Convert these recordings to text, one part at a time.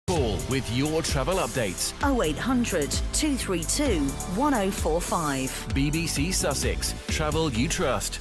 Call with your travel updates. 0800 232 1045. BBC Sussex. Travel you trust.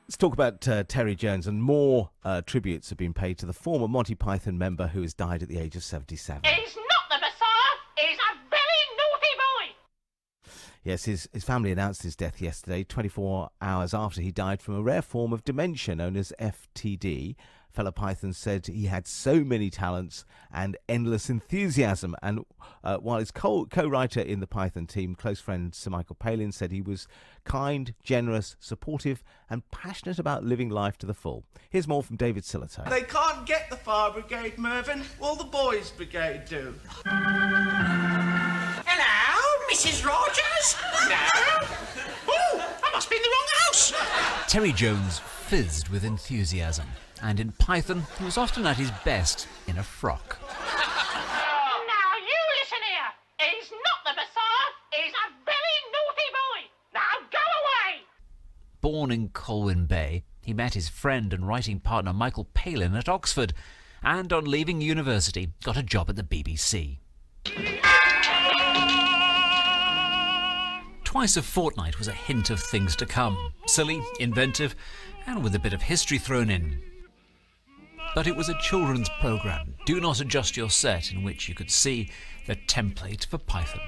Let's talk about Terry Jones, and more tributes have been paid to the former Monty Python member who has died at the age of 77. He's not the Messiah, he's a very naughty boy. Yes, his family announced his death yesterday, 24 hours after he died from a rare form of dementia known as FTD. Fellow Python said he had so many talents and endless enthusiasm. And while his co-writer in the Python team, close friend Sir Michael Palin, said he was kind, generous, supportive and passionate about living life to the full. Here's more from David Sillitoe. They can't get the fire brigade, Mervyn. All the boys' brigade do. Hello, Mrs. Rogers? No? Oh, I must be in the wrong house. Terry Jones fizzed with enthusiasm, and in Python he was often at his best in a frock. Now you listen here. He's not the Messiah, he's a very naughty boy. Now go away. Born in Colwyn Bay, he met his friend and writing partner Michael Palin at Oxford, and on leaving university got a job at the BBC. Twice a Fortnight was a hint of things to come. Silly, inventive, and with a bit of history thrown in. But it was a children's programme, Do Not Adjust Your Set, in which you could see the template for Python.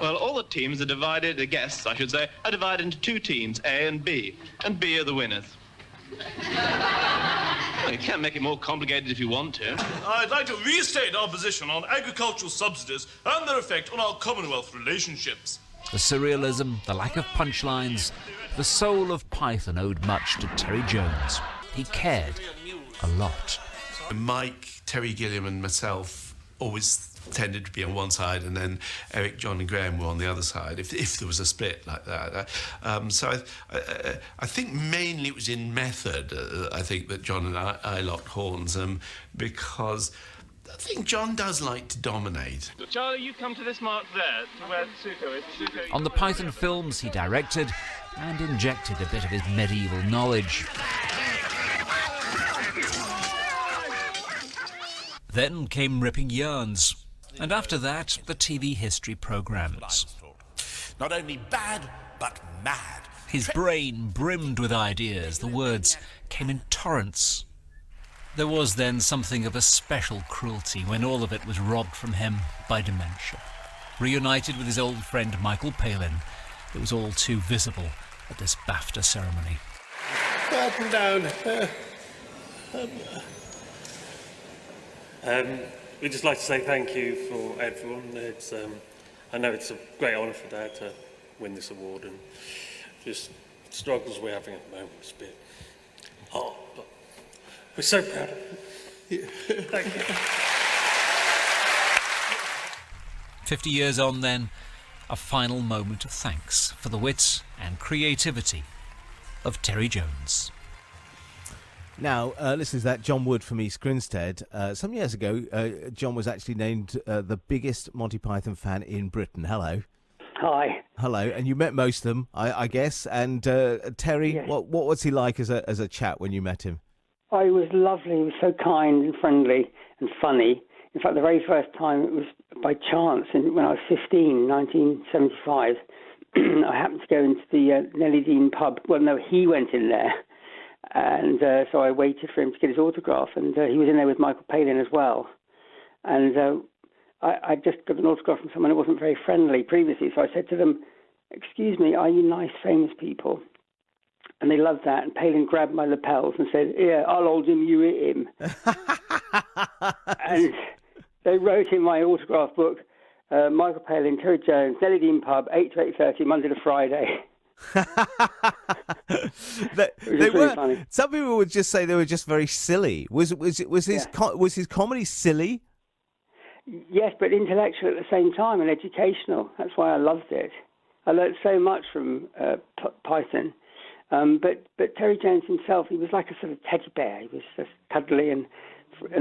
Well, all the teams are divided, the guests, I should say, are divided into two teams, A and B are the winners. You can't make it more complicated if you want to. I'd like to restate our position on agricultural subsidies and their effect on our Commonwealth relationships. The surrealism, the lack of punchlines, the soul of Python owed much to Terry Jones. He cared a lot. Mike, Terry Gilliam and myself always tended to be on one side, and then Eric, John and Graham were on the other side, if there was a split like that. So I think mainly it was in method, I think, that John and I locked horns, because I think John does like to dominate. Charlie, you come to this mark there, to where Suko is. On the Python films he directed and injected a bit of his medieval knowledge. Then came Ripping Yarns, and after that, the TV history programmes. Not only bad, but mad. His brain brimmed with ideas, the words came in torrents. There was then something of a special cruelty when all of it was robbed from him by dementia. Reunited with his old friend Michael Palin, it was all too visible at this BAFTA ceremony. Button down. We'd just like to say thank you for everyone. It's, I know it's a great honour for Dad to win this award, and just struggles we're having at the moment. It's a bit hard, but we're so proud of him. Thank you. 50 years on then, a final moment of thanks for the wit and creativity of Terry Jones. Now, listen to that, John Wood from East Grinstead. Some years ago, John was actually named the biggest Monty Python fan in Britain. Hello. Hi. Hello, and you met most of them, I guess. And Terry, yes. what was he like as a chap when you met him? Oh, he was lovely. He was so kind and friendly and funny. In fact, the very first time, it was by chance, when I was 15, 1975. I happened to go into the Nellie Dean pub. Well, no, he went in there. And so I waited for him to get his autograph, and he was in there with Michael Palin as well. And I just got an autograph from someone who wasn't very friendly previously, so I said to them, "Excuse me, are you nice, famous people?" And they loved that, and Palin grabbed my lapels and said, "Yeah, I'll hold him, you hit him." And they wrote in my autograph book, Michael Palin, Terry Jones, Nellie Dean Pub, 8 to 8:30, Monday to Friday. they were funny. Some people would just say they were just very silly. Was his comedy silly? Yes, but intellectual at the same time and educational. That's why I loved it. I learned so much from Python. But Terry Jones himself, he was like a sort of teddy bear. He was just cuddly and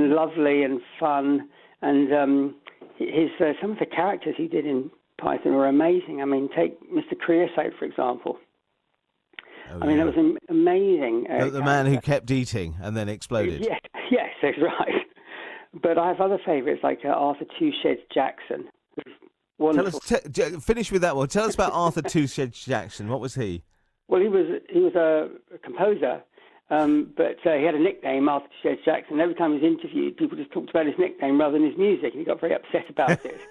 lovely and fun. And his some of the characters he did in Python were amazing. I mean, take Mr. Creosote, for example. I mean, that was amazing. The man who kept eating and then exploded. Yes, that's right. But I have other favourites like Arthur Two Sheds Jackson. Wonderful. Finish with that one. Tell us about Arthur Two Sheds Jackson. What was he? Well, he was a composer, but he had a nickname, Arthur Two Sheds Jackson. Every time he was interviewed, people just talked about his nickname rather than his music, and he got very upset about it.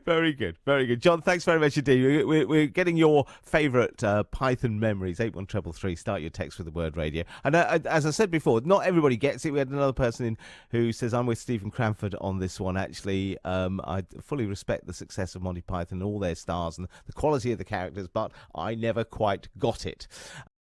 Very good, very good. John, thanks very much indeed. We're getting your favourite Python memories. 81333. Start your text with the word radio. And as I said before, not everybody gets it. We had another person in who says, I'm with Stephen Cranford on this one, actually. I fully respect the success of Monty Python and all their stars and the quality of the characters, but I never quite got it.